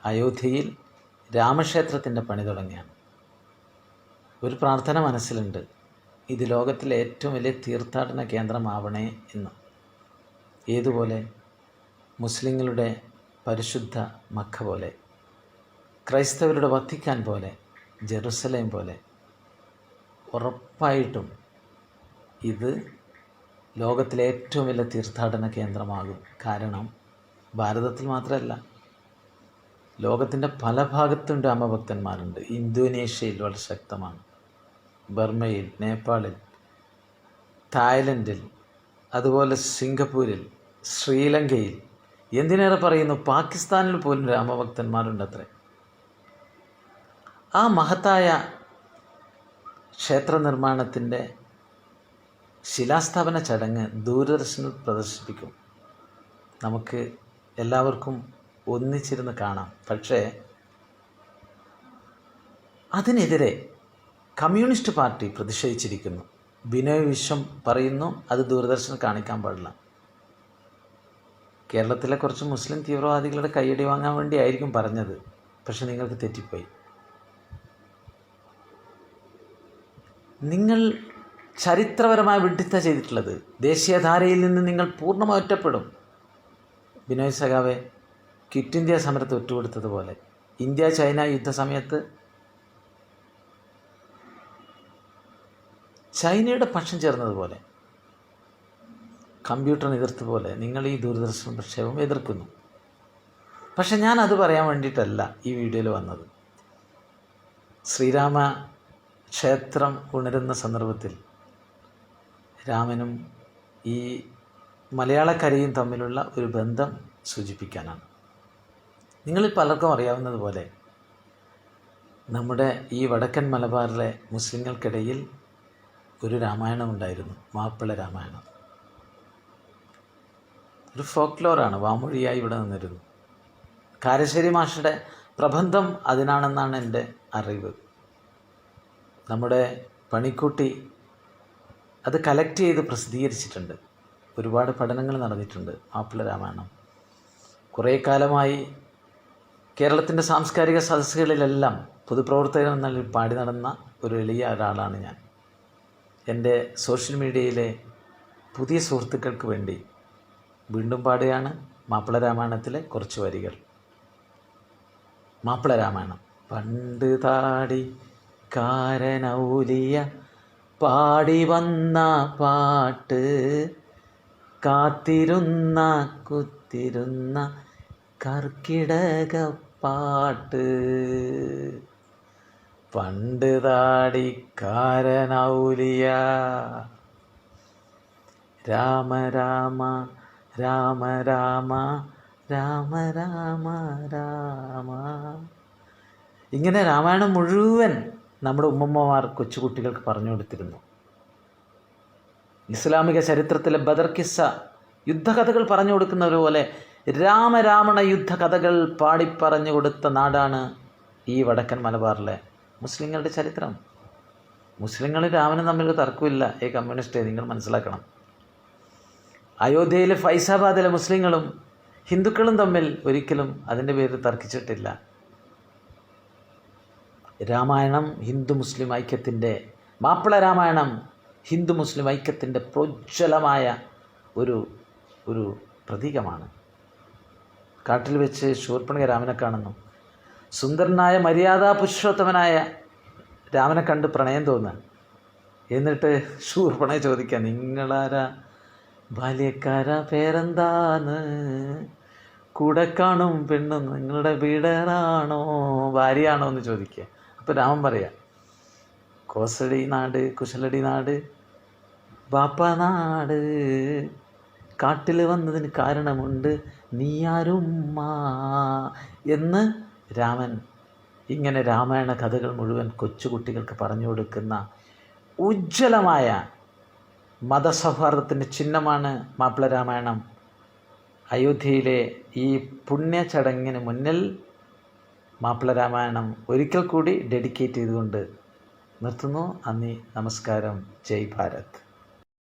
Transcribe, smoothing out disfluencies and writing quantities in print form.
അയോധ്യയിൽ രാമക്ഷേത്രത്തിൻ്റെ പണി തുടങ്ങിയാണ്. ഒരു പ്രാർത്ഥന മനസ്സിലുണ്ട്, ഇത് ലോകത്തിലെ ഏറ്റവും വലിയ തീർത്ഥാടന കേന്ദ്രമാവണേ എന്ന്. ഏതുപോലെ? മുസ്ലിങ്ങളുടെ പരിശുദ്ധ മക്ക പോലെ, ക്രൈസ്തവരുടെ വത്തിക്കാൻ പോലെ, ജെറുസലേം പോലെ. ഉറപ്പായിട്ടും ഇത് ലോകത്തിലെ ഏറ്റവും വലിയ തീർത്ഥാടന കേന്ദ്രമാകും. കാരണം ഭാരതത്തിൽ മാത്രമല്ല, ലോകത്തിൻ്റെ പല ഭാഗത്തും രാമഭക്തന്മാരുണ്ട്. ഇന്തോനേഷ്യയിൽ വളരെ ശക്തമാണ്, ബർമയിൽ, നേപ്പാളിൽ, തായ്ലൻഡിൽ, അതുപോലെ സിംഗപ്പൂരിൽ, ശ്രീലങ്കയിൽ, എന്തിനേറെ പറയുന്നു പാകിസ്ഥാനിൽ പോലും രാമഭക്തന്മാരുണ്ടത്രേ. ആ മഹത്തായ ക്ഷേത്ര നിർമ്മാണത്തിൻ്റെ ശിലാസ്ഥാപന ചടങ്ങ് ദൂരദർശനിൽ പ്രദർശിപ്പിക്കും. നമുക്ക് എല്ലാവർക്കും ഒന്നിച്ചിരുന്ന് കാണാം. പക്ഷേ അതിനെതിരെ കമ്മ്യൂണിസ്റ്റ് പാർട്ടി പ്രതിഷേധിച്ചിരിക്കുന്നു. ബിനോയ് വിശ്വം പറയുന്നു അത് ദൂരദർശൻ കാണിക്കാൻ പാടില്ല. കേരളത്തിലെ കുറച്ച് മുസ്ലിം തീവ്രവാദികളുടെ കയ്യടി വാങ്ങാൻ വേണ്ടി ആയിരിക്കും പറഞ്ഞത്. പക്ഷെ നിങ്ങൾക്ക് തെറ്റിപ്പോയി. നിങ്ങൾ ചരിത്രപരമായ വിഡ്ഢിത്തം ചെയ്തിട്ടുള്ളത്. ദേശീയധാരയിൽ നിന്ന് നിങ്ങൾ പൂർണ്ണമായി ഒറ്റപ്പെടും. ബിനോയ് സഖാവെ, ക്വിറ്റ് ഇന്ത്യ സമരത്തെ ഒറ്റുകൊടുത്തതുപോലെ ഇന്ത്യ ചൈന യുദ്ധ സമയത്ത് ചൈനയുടെ പക്ഷം ചേർന്നതുപോലെ, കമ്പ്യൂട്ടറിന് എതിർത്തതുപോലെ നിങ്ങൾ ഈ ദൂരദർശന പ്രക്ഷേപം എതിർക്കുന്നു. പക്ഷെ ഞാൻ അത് പറയാൻ വേണ്ടിയിട്ടല്ല ഈ വീഡിയോയിൽ വന്നത്. ശ്രീരാമ ക്ഷേത്രം ഉണരുന്ന സന്ദർഭത്തിൽ രാമനും ഈ മലയാളക്കരയും തമ്മിലുള്ള ഒരു ബന്ധം സൂചിപ്പിക്കാനാണ്. നിങ്ങളിൽ പലർക്കും അറിയാവുന്നതുപോലെ നമ്മുടെ ഈ വടക്കൻ മലബാറിലെ മുസ്ലിങ്ങൾക്കിടയിൽ ഒരു രാമായണം ഉണ്ടായിരുന്നു, മാപ്പിള രാമായണം. ഒരു ഫോക്ലോറാണ്, വാമൊഴിയായി ഇവിടെ നിന്നിരുന്നു. കാരശ്ശേരി മാഷയുടെ പ്രബന്ധം അതിനാണെന്നാണ് എൻ്റെ അറിവ്. നമ്മുടെ പണിക്കൂട്ടി അത് കളക്ട് ചെയ്ത് പ്രസിദ്ധീകരിച്ചിട്ടുണ്ട്. ഒരുപാട് പഠനങ്ങൾ നടന്നിട്ടുണ്ട് മാപ്പിള രാമായണം. കുറേ കാലമായി കേരളത്തിൻ്റെ സാംസ്കാരിക സദസ്സുകളിലെല്ലാം പൊതുപ്രവർത്തകൻ എന്ന പാടി നടന്ന ഒരു എളിയ ഒരാളാണ് ഞാൻ. എൻ്റെ സോഷ്യൽ മീഡിയയിലെ പുതിയ സുഹൃത്തുക്കൾക്ക് വേണ്ടി വീണ്ടും പാടുകയാണ് മാപ്പിള രാമായണത്തിലെ കുറച്ച് വരികൾ. മാപ്പിള രാമായണം. പണ്ട് താടി കാരനൗലിയ പാടി വന്ന പാട്ട്, കാത്തിരുന്ന കുത്തിരുന്ന കർക്കിടക പാട്ട്. പണ്ട് താടിക്കാരനൗലിയ രാമ രാമ രാമ രാമ രാമ രാമ രാമ. ഇങ്ങനെ രാമായണം മുഴുവൻ നമ്മുടെ ഉമ്മമ്മമാർ കൊച്ചുകുട്ടികൾക്ക് പറഞ്ഞു കൊടുത്തിരുന്നു. ഇസ്ലാമിക ചരിത്രത്തിലെ ബദർ കിസ്സ യുദ്ധകഥകൾ പറഞ്ഞു കൊടുക്കുന്നത് പോലെ രാമരാവണ യുദ്ധകഥകൾ പാടിപ്പറഞ്ഞു കൊടുത്ത നാടാണ് ഈ വടക്കൻ മലബാറിലെ മുസ്ലിങ്ങളുടെ ചരിത്രം. മുസ്ലിങ്ങളും രാമനും തമ്മിൽ തർക്കമില്ല. കമ്മ്യൂണിസ്റ്റ് നിങ്ങൾ മനസ്സിലാക്കണം. അയോധ്യയിലെ ഫൈസാബാദിലെ മുസ്ലിങ്ങളും ഹിന്ദുക്കളും തമ്മിൽ ഒരിക്കലും അതിൻ്റെ പേരിൽ തർക്കിച്ചിട്ടില്ല. രാമായണം ഹിന്ദു മുസ്ലിം ഐക്യത്തിൻ്റെ, മാപ്പിള രാമായണം ഹിന്ദു മുസ്ലിം ഐക്യത്തിൻ്റെ പ്രോജ്വലമായ ഒരു പ്രതീകമാണ്. കാട്ടിൽ വെച്ച് ശൂർപ്പണഖ രാമനെ കാണുന്നു. സുന്ദരനായ മര്യാദാ പുരുഷോത്തമനായ രാമനെ കണ്ട് പ്രണയം തോന്നുക. എന്നിട്ട് ശൂർപ്പണഖ ചോദിക്കുക, നിങ്ങളാരാ ബാല്യക്കാരാ, പേരെന്താന്ന്, കൂടെ കാണും പെണ്ണും നിങ്ങളുടെ വീടറാണോ ഭാര്യയാണോ എന്ന് ചോദിക്കുക. അപ്പോൾ രാമൻ പറയാ, കോസടി നാട് കുശലടി നാട് ബാപ്പ നാട്, കാട്ടിൽ വന്നതിന് കാരണമുണ്ട് നീയാരുമ്മ എന്ന് രാമൻ ഇങ്ങനെ രാമായണ കഥകൾ മുഴുവൻ കൊച്ചുകുട്ടികൾക്ക് പറഞ്ഞു കൊടുക്കുന്ന ഉജ്ജ്വലമായ മതസൗഹാർദ്ദത്തിൻ്റെ ചിഹ്നമാണ് മാപ്പിള രാമായണം. അയോധ്യയിലെ ഈ പുണ്യ ചടങ്ങിന് മുന്നിൽ മാപ്പിള രാമായണം ഒരിക്കൽ കൂടി ഡെഡിക്കേറ്റ് ചെയ്തുകൊണ്ട് നിർത്തുന്നു. നന്ദി, നമസ്കാരം, ജയ് ഭാരത്.